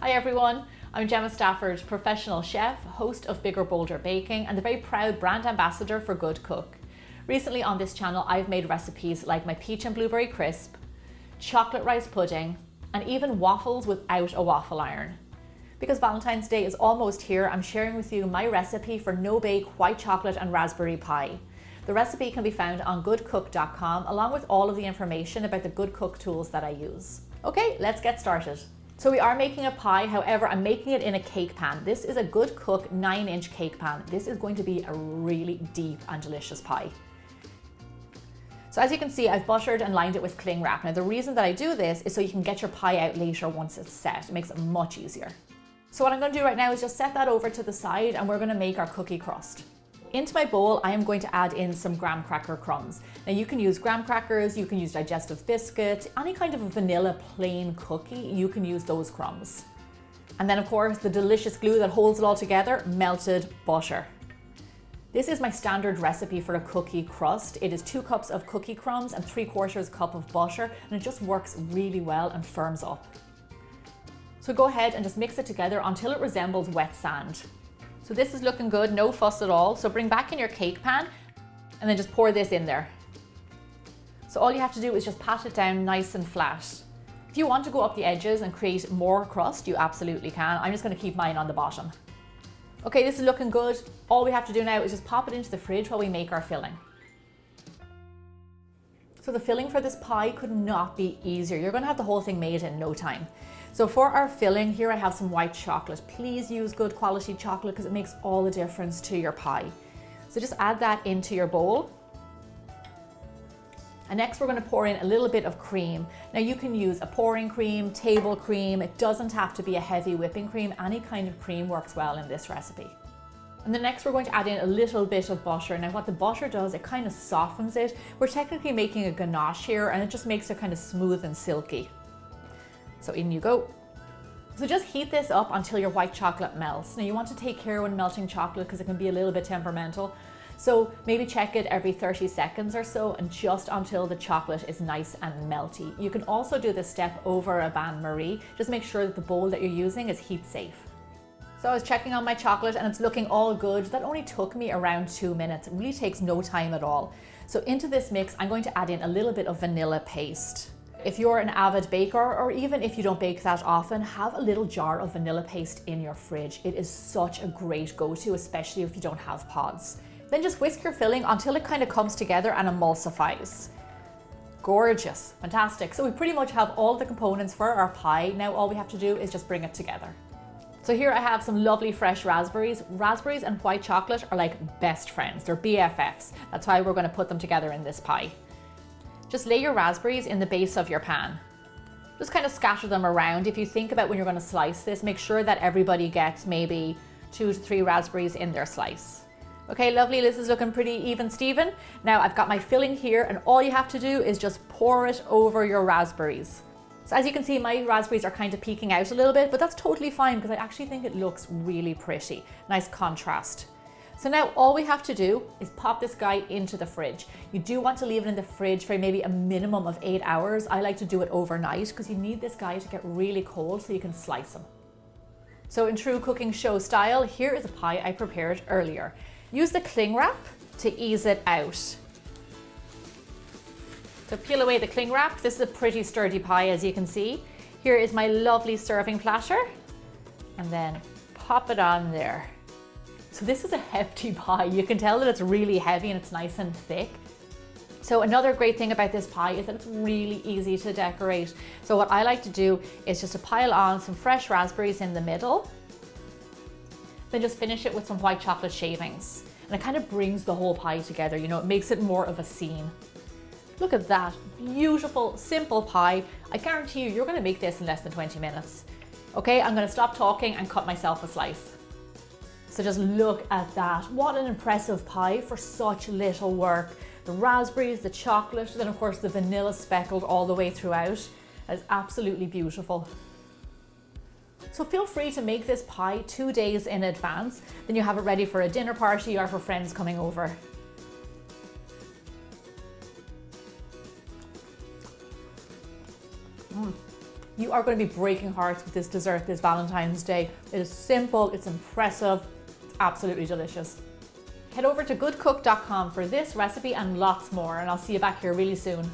Hi everyone, I'm Gemma Stafford, professional chef, host of Bigger Bolder Baking and the very proud brand ambassador for GoodCook. Recently on this channel I've made recipes like my peach and blueberry crisp, chocolate rice pudding and even waffles without a waffle iron. Because Valentine's Day is almost here, I'm sharing with you my recipe for no-bake white chocolate and raspberry pie. The recipe can be found on goodcook.com along with all of the information about the GoodCook tools that I use. Okay, let's get started. So we are making a pie, however, I'm making it in a cake pan. This is a GoodCook 9-inch cake pan. This is going to be a really deep and delicious pie. So as you can see, I've buttered and lined it with cling wrap. Now the reason that I do this is so you can get your pie out later once it's set. It makes it much easier. So what I'm going to do right now is just set that over to the side and we're going to make our cookie crust. Into my bowl, I am going to add in some graham cracker crumbs. Now you can use graham crackers, you can use digestive biscuit, any kind of a vanilla plain cookie, you can use those crumbs. And then of course, the delicious glue that holds it all together, melted butter. This is my standard recipe for a cookie crust. It is 2 cups of cookie crumbs and 3/4 cup of butter, and it just works really well and firms up. So go ahead and just mix it together until it resembles wet sand. So this is looking good, no fuss at all. So bring back in your cake pan and then just pour this in there. So all you have to do is just pat it down nice and flat. If you want to go up the edges and create more crust, you absolutely can. I'm just going to keep mine on the bottom. Okay, this is looking good. All we have to do now is just pop it into the fridge while we make our filling. So the filling for this pie could not be easier. You're going to have the whole thing made in no time. So for our filling, here I have some white chocolate. Please use good quality chocolate because it makes all the difference to your pie. So just add that into your bowl. And next we're going to pour in a little bit of cream. Now you can use a pouring cream, table cream. It doesn't have to be a heavy whipping cream. Any kind of cream works well in this recipe. And then next we're going to add in a little bit of butter. Now what the butter does, it kind of softens it. We're technically making a ganache here and it just makes it kind of smooth and silky. So in you go. So just heat this up until your white chocolate melts. Now you want to take care when melting chocolate because it can be a little bit temperamental. So maybe check it every 30 seconds or so and just until the chocolate is nice and melty. You can also do this step over a bain-marie. Just make sure that the bowl that you're using is heat safe. So I was checking on my chocolate and it's looking all good. That only took me around 2 minutes. It really takes no time at all. So into this mix, I'm going to add in a little bit of vanilla paste. If you're an avid baker, or even if you don't bake that often, have a little jar of vanilla paste in your fridge. It is such a great go-to, especially if you don't have pods. Then just whisk your filling until it kind of comes together and emulsifies. Gorgeous, fantastic. So we pretty much have all the components for our pie. Now all we have to do is just bring it together. So here I have some lovely fresh raspberries. Raspberries and white chocolate are like best friends, they're BFFs. That's why we're going to put them together in this pie. Just lay your raspberries in the base of your pan. Just kind of scatter them around. If you think about when you're going to slice this, make sure that everybody gets maybe 2 to 3 raspberries in their slice. Okay, lovely, this is looking pretty even Steven. Now I've got my filling here and all you have to do is just pour it over your raspberries. So as you can see, my raspberries are kind of peeking out a little bit, but that's totally fine because I actually think it looks really pretty. Nice contrast. So now all we have to do is pop this guy into the fridge. You do want to leave it in the fridge for maybe a minimum of 8 hours. I like to do it overnight because you need this guy to get really cold so you can slice him. So in true cooking show style, here is a pie I prepared earlier. Use the cling wrap to ease it out. So peel away the cling wrap. This is a pretty sturdy pie as you can see. Here is my lovely serving platter and then pop it on there. So this is a hefty pie. You can tell that it's really heavy and it's nice and thick. So another great thing about this pie is that it's really easy to decorate. So what I like to do is just to pile on some fresh raspberries in the middle, then just finish it with some white chocolate shavings. And it kind of brings the whole pie together, you know, it makes it more of a scene. Look at that, beautiful, simple pie. I guarantee you're gonna make this in less than 20 minutes. Okay, I'm gonna stop talking and cut myself a slice. So just look at that. What an impressive pie for such little work. The raspberries, the chocolate, then of course the vanilla speckled all the way throughout. That is absolutely beautiful. So feel free to make this pie 2 days in advance. Then you have it ready for a dinner party or for friends coming over. You are going to be breaking hearts with this dessert this Valentine's Day. It is simple, it's impressive, it's absolutely delicious. Head over to goodcook.com for this recipe and lots more, and I'll see you back here really soon.